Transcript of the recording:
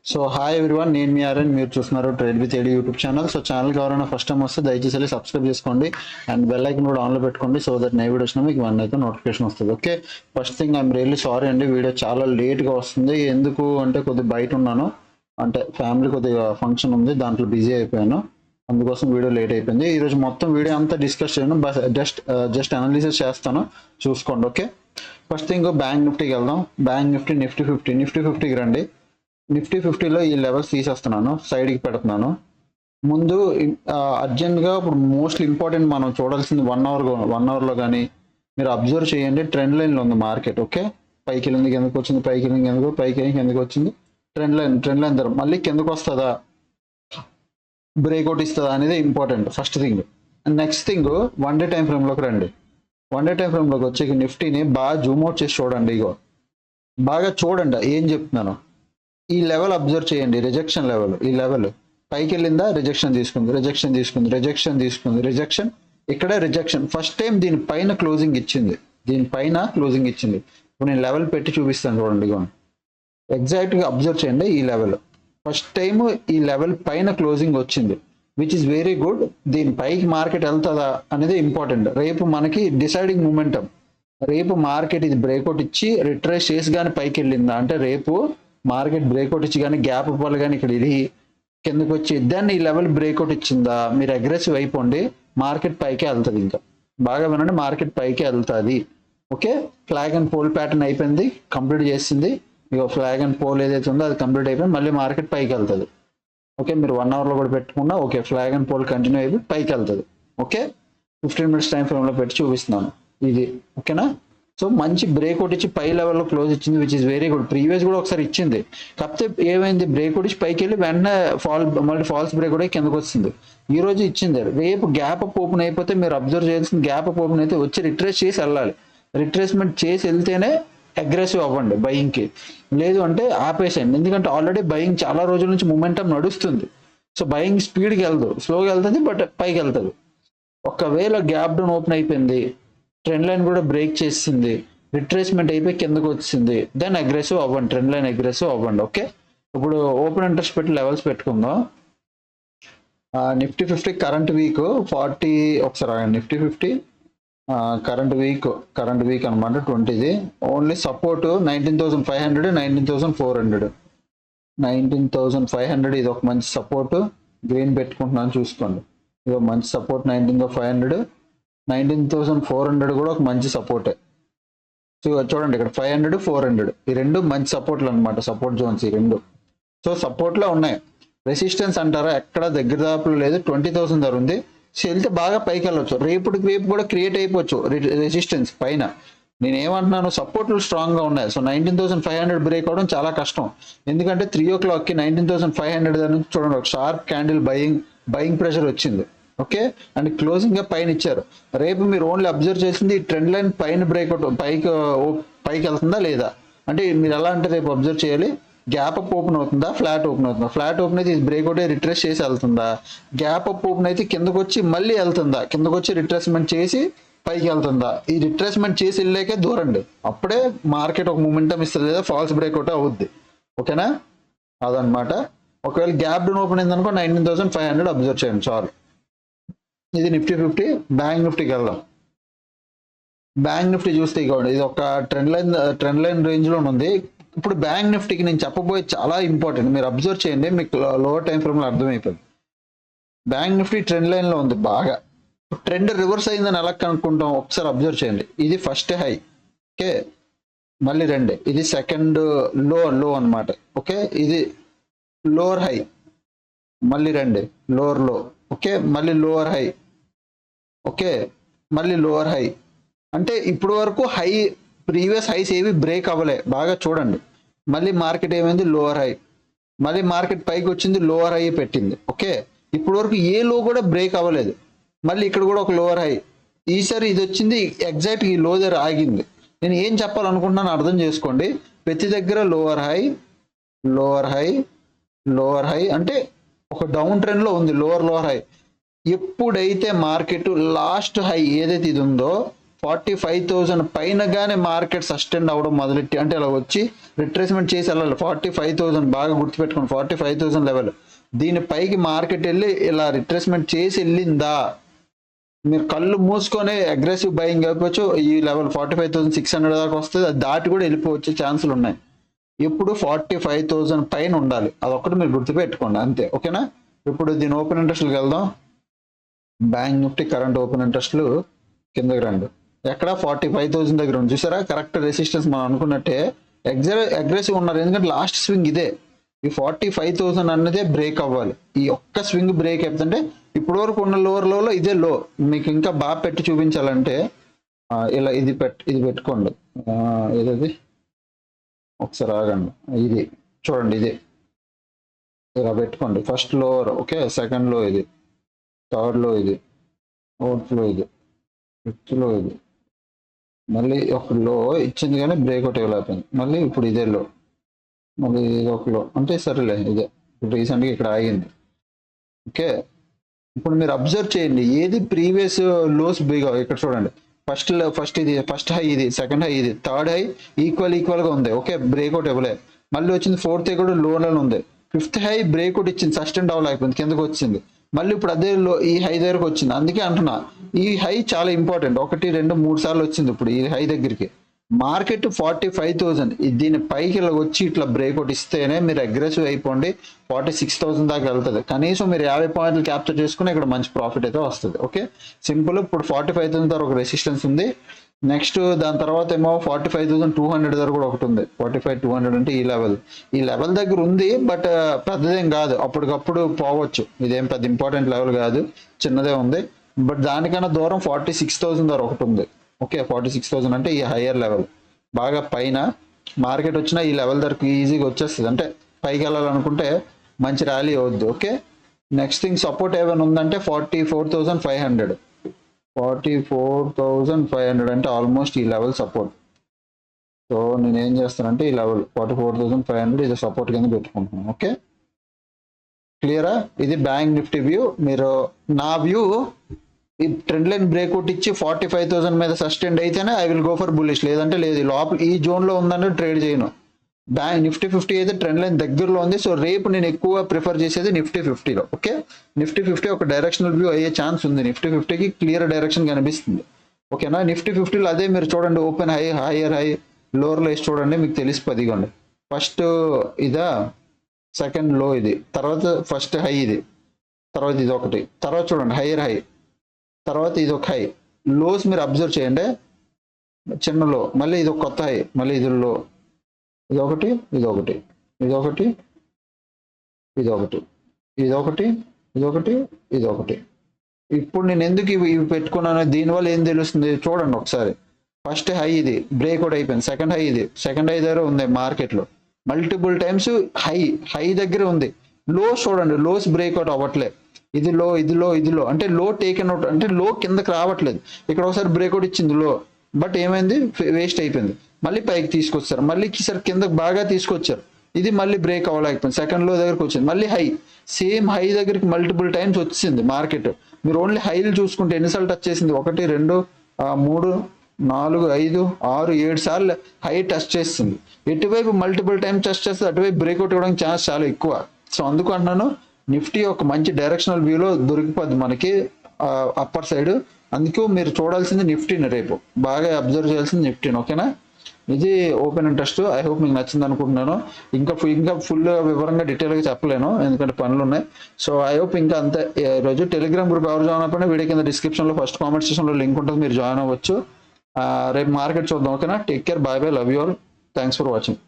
So hi everyone, నేను మీ RN, మీరు చూస్తున్నారు trade with AD YouTube channel. So ఛానల్కి ఎవరైనా ఫస్ట్ టైం వస్తే దయచేసి వెళ్ళి సబ్స్క్రైబ్ చేసుకోండి అండ్ బెల్ ఐకన్ కూడా ఆన్లో పెట్టుకోండి. సో దట్ నై వీడియో వచ్చినా మీకు వన్ అయితే నోటిఫికేషన్ వస్తుంది. Okay, first thing I'm really sorry అండి, వీడియో చాలా లేట్గా వస్తుంది. ఎందుకు అంటే కొద్దిగా బయట ఉన్నాను, అంటే ఫ్యామిలీ కొద్దిగా ఫంక్షన్ ఉంది, దాంట్లో బిజీ అయిపోయాను, అందుకోసం వీడియో లేట్ అయిపోయింది. ఈరోజు మొత్తం వీడియో అంతా డిస్కస్ చేయను, జస్ట్ అనాలిసిస్ చేస్తాను, చూసుకోండి. ఓకే, ఫస్ట్ థింగ్ బ్యాంక్ నిఫ్టీకి వెళ్దాం. బ్యాంక్ నిఫ్టీ, నిఫ్టీ ఫిఫ్టీకి రండి. నిఫ్టీ 50లో ఈ లెవెల్స్ తీసేస్తున్నాను, సైడ్కి పెడుతున్నాను. ముందు అర్జెంట్గా ఇప్పుడు మోస్ట్ ఇంపార్టెంట్ మనం చూడాల్సింది 1 అవర్లో కానీ మీరు అబ్జర్వ్ చేయండి. ట్రెండ్ లైన్లో ఉంది మార్కెట్. ఓకే, పైకి వెళ్ళింది, కిందకు వచ్చింది, పైకి వెళ్ళింది, కిందకు వచ్చింది. ట్రెండ్ లైన్ ధర మళ్ళీ కిందకు వస్తుందా, బ్రేక్అవుట్ ఇస్తుందా అనేది important first thing. Next thing, 1 day time ఫ్రేమ్లోకి రండి. 1 డే టైం ఫ్రేమ్లోకి వచ్చి నిఫ్టీని బాగా జూమ్ అవుట్ చేసి చూడండి. ఇగో బాగా చూడండి ఏం చెప్తున్నాను. ఈ లెవెల్ అబ్జర్వ్ చేయండి, రిజెక్షన్ లెవెల్. ఈ లెవెల్ పైకి వెళ్ళిందా, రిజెక్షన్ తీసుకుంది, రిజెక్షన్, ఇక్కడే రిజెక్షన్. ఫస్ట్ టైం దీనిపైన క్లోజింగ్ ఇచ్చింది. ఇప్పుడు నేను లెవెల్ పెట్టి చూపిస్తాను చూడండి. ఎగ్జాక్ట్గా అబ్జర్వ్ చేయండి. ఈ లెవెల్ ఫస్ట్ టైం ఈ లెవెల్ పైన క్లోజింగ్ వచ్చింది, విచ్ ఇస్ వెరీ గుడ్. దీని పైకి మార్కెట్ వెళ్తుందా అనేది ఇంపార్టెంట్. రేపు మనకి డిసైడింగ్ మూమెంటం. రేపు మార్కెట్ ఇది బ్రేక్అవుట్ ఇచ్చి రిట్రేస్ చేసి కానీ పైకి వెళ్ళిందా అంటే, రేపు మార్కెట్ బ్రేక్అవుట్ ఇచ్చి కానీ గ్యాప్ ఇవ్వాలి కానీ ఇక్కడ ఇది కిందకు వచ్చి దాన్ని ఈ లెవెల్ బ్రేక్అవుట్ ఇచ్చిందా, మీరు అగ్రెసివ్ అయిపోండి, మార్కెట్ పైకే వెళ్తుంది. ఇంకా బాగా వినండి, మార్కెట్ పైకే వెళ్తుంది. Okay, flag and pole pattern అయిపోయింది, కంప్లీట్ చేసింది. ఇక ఫ్లాగ్ అండ్ పోల్ ఏదైతే ఉందో అది కంప్లీట్ అయిపోయింది, మళ్ళీ మార్కెట్ పైకి వెళ్తుంది. ఓకే, మీరు 1 అవర్లో కూడా పెట్టుకున్నా okay, flag and pole continue అయిపోయి పైకి వెళ్తుంది. ఓకే, 15 మినిట్స్ టైం ఫ్రేమ్లో పెట్టి చూపిస్తున్నాను ఇది. ఓకేనా, సో మంచి బ్రేక్అవుట్ ఇచ్చి పై లెవెల్లో క్లోజ్ ఇచ్చింది, which is very good. Previous కూడా ఒకసారి ఇచ్చింది, కాకపోతే ఏమైంది, బ్రేక్అవుట్ ఇచ్చి పైకి వెళ్ళి వెంటనే మళ్ళీ ఫాల్స్ బ్రేక్అవుట్ అయ్యి కిందకు వచ్చింది. ఈ రోజు ఇచ్చింది. రేపు గ్యాప్ అప్ ఓపెన్ అయిపోతే మీరు అబ్జర్వ్ చేయాల్సింది, గ్యాప్ అప్ ఓపెన్ అయితే వచ్చి రిట్రేస్ చేసి వెళ్ళాలి. రిట్రేస్మెంట్ చేసి వెళ్తేనే అగ్రెసివ్ అవ్వండి బయింగ్కి, లేదు అంటే ఆపేసేయండి. ఎందుకంటే ఆల్రెడీ బయింగ్ చాలా రోజుల నుంచి మూమెంటం నడుస్తుంది. సో బయింగ్ స్పీడ్కి వెళ్దు, స్లోగా వెళ్తుంది, బట్ పైకి వెళ్తుంది. ఒకవేళ గ్యాప్ డౌన్ ఓపెన్ అయిపోయింది, ట్రెండ్ లైన్ కూడా బ్రేక్ చేసింది, రిట్రేస్మెంట్ అయిపోయి కిందకు వచ్చింది, దెన్ అగ్రెసివ్ అవ్వండి, ట్రెండ్ లైన్ అగ్రెసివ్ అవ్వండి. ఓకే, ఇప్పుడు ఓపెన్ ఇంట్రెస్ట్ పెట్టి లెవెల్స్ పెట్టుకుందాం. నిఫ్టీ 50 కరెంట్ వీక్ 40, ఒకసారి నిఫ్టీ 50 కరెంట్ వీక్ అనమాట 20ది. ఓన్లీ సపోర్ట్ 19,500, 19,400, 19,500 ఇది ఒక మంచి సపోర్ట్. గ్రీన్ పెట్టుకుంటున్నాను చూసుకోండి, ఇది ఒక మంచి సపోర్ట్. 19,500, 19,400 కూడా ఒక మంచి సపోర్టే. సో చూడండి ఇక్కడ 500, 400 ఈ రెండు మంచి సపోర్ట్లు అనమాట, సపోర్ట్ జోన్స్ ఈ రెండు. సో సపోర్ట్లో ఉన్నాయి. రెసిస్టెన్స్ అంటారా, ఎక్కడ దగ్గర దాపులు లేదు, 20,000 ధర ఉంది. సో వెళ్తే బాగా పైకి వెళ్ళవచ్చు, రేపు కూడా క్రియేట్ అయిపోవచ్చు రెసిస్టెన్స్ పైన. నేను ఏమంటున్నాను, సపోర్ట్లు స్ట్రాంగ్గా ఉన్నాయి. సో 19,500 బ్రేక్ అవడం చాలా కష్టం, ఎందుకంటే 3 o'clockకి 19,500 దగ్గర నుంచి చూడండి ఒక షార్ప్ క్యాండిల్ బయింగ్ ప్రెషర్ వచ్చింది. ఓకే, అండ్ క్లోజింగ్ గా పైన ఇచ్చారు. రేపు మీరు ఓన్లీ అబ్జర్వ్ చేసింది ట్రెండ్ లైన్ పైన బ్రేక్అవుట్ పైకి వెళ్తుందా లేదా అంటే, మీరు ఎలా అంటే రేపు అబ్జర్వ్ చేయాలి, గ్యాప్ అప్ ఓపెన్ అవుతుందా, ఫ్లాట్ ఓపెన్ అవుతుందా. ఫ్లాట్ ఓపెన్ అయితే బ్రేక్అవుట్ రిట్రేస్ చేసి వెళ్తుందా, గ్యాప్ అప్ ఓపెన్ అయితే కిందకు వచ్చి మళ్ళీ వెళ్తుందా, కిందకు వచ్చి రిట్రేస్మెంట్ చేసి పైకి వెళ్తుందా. ఈ రిట్రేస్మెంట్ చేసి వెళ్ళాకే దూరండి, అప్పుడే మార్కెట్ ఒక మూమెంటం ఇస్తుంది, లేదా ఫాల్స్ బ్రేక్అవుట్ అవుద్ది. ఓకేనా, అదనమాట. ఒకవేళ గ్యాప్ డౌన్ ఓపెన్ అయింది అనుకో 19,500 అబ్జర్వ్ చేయండి చాలు. ఇది నిఫ్టీ 50. బ్యాంక్ నిఫ్టీకి వెళ్దాం. బ్యాంక్ నిఫ్టీ చూస్తే ఇది ఒక ట్రెండ్ లైన్ రేంజ్లో ఉంది. ఇప్పుడు బ్యాంక్ నిఫ్టీకి నేను చెప్పబోయే చాలా ఇంపార్టెంట్, మీరు అబ్జర్వ్ చేయండి, మీకు లోవర్ టైం ఫ్రేమ్లో అర్థమైపోయింది. బ్యాంక్ నిఫ్టీ ట్రెండ్ లైన్లో ఉంది బాగా. ట్రెండ్ రివర్స్ అయిందని ఎలా కనుక్కుంటాం, ఒకసారి అబ్జర్వ్ చేయండి. ఇది ఫస్ట్ హై, ఓకే, మళ్ళీ రెండే, ఇది సెకండ్ లో అనమాట. ఓకే, ఇది లోవర్ హై, మళ్ళీ రెండే లోవర్ లో. ఓకే, మళ్ళీ లోవర్ హై, ఓకే, మళ్ళీ లోవర్ హై. అంటే ఇప్పుడు వరకు ప్రీవియస్ హైస్ ఏవి బ్రేక్ అవ్వలే, బాగా చూడండి. మళ్ళీ మార్కెట్ ఏమైంది, లోవర్ హై, మళ్ళీ మార్కెట్ పైకి వచ్చింది, లోవర్ హై పెట్టింది. ఓకే, ఇప్పుడు వరకు ఏ లో కూడా బ్రేక్ అవ్వలేదు, మళ్ళీ ఇక్కడ కూడా ఒక లోవర్ హై. ఈసారి ఇది వచ్చింది ఎగ్జాక్ట్ ఈ లో దగ్గర ఆగింది. నేను ఏం చెప్పాలనుకుంటున్నాను అర్థం చేసుకోండి. ప్రతి దగ్గర లోవర్ హై అంటే ఒక డౌన్ ట్రెండ్ లో ఉంది, లోవర్ హై. ఎప్పుడైతే మార్కెట్ లాస్ట్ హై ఏదైతే ఇది ఉందో 45,000 పైన గానే మార్కెట్ సస్టైన్ అవ్వడం మొదలెట్టి అంటే ఇలా వచ్చి రిట్రేస్మెంట్ చేసి వెళ్ళాలి. 45,000 బాగా గుర్తుపెట్టుకోండి, 45,000 లెవెల్. దీని పైకి మార్కెట్ వెళ్ళి ఇలా రిట్రేస్మెంట్ చేసి వెళ్ళిందా, మీరు కళ్ళు మూసుకొని అగ్రెసివ్ బయింగ్ అయిపోవచ్చు. ఈ లెవెల్ 45,600 దాకా వస్తుంది, అది దాటి కూడా వెళ్ళిపోవచ్చు ఛాన్సులు ఉన్నాయి. ఇప్పుడు 45,000 పైన ఉండాలి, అదొక్కటి మీరు గుర్తుపెట్టుకోండి అంతే. ఓకేనా? ఇప్పుడు దీని ఓపెన్ ఇంట్రెస్ట్కి వెళ్దాం. బ్యాంక్ నిఫ్టీ కరెంట్ ఓపెన్ ఇంట్రెస్ట్లు కిందకి రండి. ఎక్కడ 45,000 దగ్గర ఉంది చూసారా, కరెక్ట్ రెసిస్టెన్స్ మనం అనుకున్నట్టే అగ్రెసివ్ ఉన్నారు. ఎందుకంటే లాస్ట్ స్వింగ్ ఇదే, ఈ 45,000 అన్నదే బ్రేక్ అవ్వాలి. ఈ ఒక్క స్వింగ్ బ్రేక్ అవుతుంటే ఇప్పటి వరకు ఉన్న లోవర్ లోలో ఇదే లో. మీకు ఇంకా బాగా పెట్టి చూపించాలంటే ఇలా ఇది పెట్టుకోండి. ఏదది ఒకసారి ఆగండి, ఇది చూడండి, ఇది ఇలా పెట్టుకోండి. ఫస్ట్ లోవర్, ఓకే, సెకండ్ లో ఇది, థర్డ్ లో ఇది, ఫోర్త్ లో ఇది, ఫిఫ్త్ లో ఇది, మళ్ళీ ఒక లో ఇచ్చింది కానీ బ్రేక్అవుట్ ఇవ్వలేకపోయింది. మళ్ళీ ఇప్పుడు ఇదే లో, మళ్ళీ ఇది ఒక లో. అంటే సరేలే, ఇదే రీసెంట్గా ఇక్కడ ఆగింది. ఓకే, ఇప్పుడు మీరు అబ్జర్వ్ చేయండి ఏది ప్రీవియస్ లోస్ బిగ్. ఇక్కడ చూడండి, ఫస్ట్ హై ఇది, సెకండ్ హై ఇది, థర్డ్ హై ఈక్వల్ గా ఉంది. ఓకే, బ్రేక్అవుట్ ఇవ్వలే. మళ్ళీ వచ్చింది ఫోర్త్ హై కూడా లోలో ఉంది. ఫిఫ్త్ హై బ్రేక్అవుట్ ఇచ్చింది, సస్టైన్ అవ్వలేకపోయింది, కిందకి వచ్చింది. మళ్ళీ ఇప్పుడు అదే లో ఈ హై దగ్గరకు వచ్చింది. అందుకే అంటున్నా ఈ హై చాలా ఇంపార్టెంట్. 1, 2, 3 సార్లు వచ్చింది ఇప్పుడు ఈ హై దగ్గరికి. మార్కెట్ 45,000 దీని పైకి ఇలా వచ్చి ఇట్లా బ్రేక్అవుట్ ఇస్తేనే మీరు అగ్రెసివ్ అయిపోండి. 46,000 దాకా వెళ్తుంది. కనీసం మీరు 50 పాయింట్లు క్యాప్చర్ చేసుకుని ఇక్కడ మంచి ప్రాఫిట్ అయితే వస్తుంది. Okay, simple. ఇప్పుడు 45,000 దగ్గర ఒక రెసిస్టెన్స్ ఉంది. నెక్స్ట్ దాని తర్వాత ఏమో 45,200 దగ్గర కూడా ఒకటి ఉంది. 45,200 అంటే ఈ లెవెల్ దగ్గర ఉంది, బట్ పెద్దదేం కాదు, అప్పటికప్పుడు పోవచ్చు. ఇదేం పెద్ద ఇంపార్టెంట్ లెవెల్ కాదు, చిన్నదే ఉంది. బట్ దానికన్నా దూరం 46,000 దగ్గర ఒకటి ఉంది. ఓకే, 46,000 అంటే ఈ హయ్యర్ లెవెల్. బాగా పైన మార్కెట్ వచ్చినా ఈ లెవెల్ దగ్గరకు ఈజీగా వచ్చేస్తుంది. అంటే పైకి వెళ్ళాలనుకుంటే మంచి ర్యాలీ అవుద్ది. ఓకే, నెక్స్ట్ థింగ్ సపోర్ట్ ఏమైనా ఉందంటే 44,500. 44,500 అంటే ఆల్మోస్ట్ ఈ లెవెల్ సపోర్ట్. సో నేను ఏం చేస్తానంటే ఈ లెవెల్ 44,500 ఇది సపోర్ట్ కింద పెట్టుకుంటున్నాను. ఓకే, క్లియరా? ఇది బ్యాంక్ నిఫ్టీ వ్యూ. మీరు నా వ్యూ ఈ ట్రెండ్ లైన్ బ్రేక్అవుట్ ఇచ్చి 45,000 మీద సస్టైన్ అయితేనే I will go for bullish, లేదంటే లేదు. లోపల ఈ జోన్ లో ఉందంటే ట్రేడ్ చేయను. బ్యాంక్ నిఫ్టీ 50 అయితే ట్రెండ్ లైన్ దగ్గరలో ఉంది. సో రేపు నేను ఎక్కువ ప్రిఫర్ చేసేది నిఫ్టీ 50లో. ఓకే, నిఫ్టీ 50 ఒక డైరెక్షనల్ వ్యూ అయ్యే ఛాన్స్ ఉంది. నిఫ్టీ 50కి క్లియర్ డైరెక్షన్ కనిపిస్తుంది. ఓకేనా? నిఫ్టీ 50లో అదే మీరు చూడండి, open high, hire high, lower లో చూడండి, మీకు తెలిసిపోద్ది. ఇదిగోండి, ఫస్ట్ ఇదా, సెకండ్ లో ఇది, తర్వాత ఫస్ట్ హై ఇది, తర్వాత ఇది ఒకటి, తర్వాత చూడండి హైయర్ హై, తర్వాత ఇది ఒక హై. లోస్ మీరు అబ్జర్వ్ చేయండి, చిన్న లో, మళ్ళీ ఇది ఒక కొత్త హై, మళ్ళీ ఇది లో, ఇదొకటి, ఇదొకటి, ఇదొకటి, ఇదొకటి, ఇదొకటి, ఇదొకటి, ఇదొకటి. ఇప్పుడు నేను ఎందుకు ఇవి పెట్టుకున్నాను, దీనివల్ల ఏం తెలుస్తుంది చూడండి ఒకసారి. ఫస్ట్ హై ఇది బ్రేక్అవుట్ అయిపోయింది, సెకండ్ హై ఇది, సెకండ్ హై దగ్గర ఉంది మార్కెట్లో మల్టిపుల్ టైమ్స్. హై దగ్గర ఉంది. లోస్ చూడండి, లోస్ బ్రేక్అవుట్ అవ్వట్లేదు. ఇది లో, ఇది లో, ఇది లో, అంటే లో టేకెన్ అవుట్, అంటే లో కిందకి రావట్లేదు. ఇక్కడ ఒకసారి బ్రేక్అవుట్ ఇచ్చింది లో, బట్ ఏమైంది, వేస్ట్ అయిపోయింది. మళ్ళీ పైకి తీసుకొచ్చారు, మళ్ళీ ఈసారి కిందకి బాగా తీసుకొచ్చారు, ఇది మళ్ళీ బ్రేక్ అవ్వలేకపోయింది. సెకండ్ లో దగ్గరకు వచ్చింది, మళ్ళీ హై, సేమ్ హై దగ్గరికి మల్టిపుల్ టైమ్స్ వచ్చింది మార్కెట్. మీరు ఓన్లీ హైలు చూసుకుంటే ఎన్నిసార్లు టచ్ చేసింది, 1, 2, 3, 4, 5, 6, 7 సార్లు హై టచ్ చేస్తుంది. ఎటువైపు మల్టిపుల్ టైమ్స్ టచ్ చేస్తే అటువైపు బ్రేక్అవుట్ ఇవ్వడానికి ఛాన్స్ చాలా ఎక్కువ. సో అందుకు అంటున్నాను, నిఫ్టీ ఒక మంచి డైరెక్షనల్ వ్యూలో దొరికిపోద్ది మనకి అప్పర్ సైడ్. అందుకు మీరు చూడాల్సింది నిఫ్టీని, రేపు బాగా అబ్జర్వ్ చేయాల్సింది నిఫ్టీని. ఓకేనా? ఇది ఓపెన్ ఇంట్రెస్ట్. ఐ హోప్ మీకు నచ్చింది అనుకుంటున్నాను. ఇంకా ఫుల్ వివరంగా డీటెయిల్గా చెప్పలేను, ఎందుకంటే పనులు ఉన్నాయి. సో ఐ హోప్ ఇంకా అంతే. రోజు టెలిగ్రామ్ గ్రూప్ ఎవరు జాయిన్ అయిపోయినా వీడియో కింద డిస్క్రిప్షన్లో ఫస్ట్ కామెంట్ సెక్షన్లో లింక్ ఉంటుంది, మీరు జాయిన్ అవ్వచ్చు. రేపు మార్కెట్ చూద్దాం. ఓకేనా? Take care, bye bye, love you all, thanks for watching.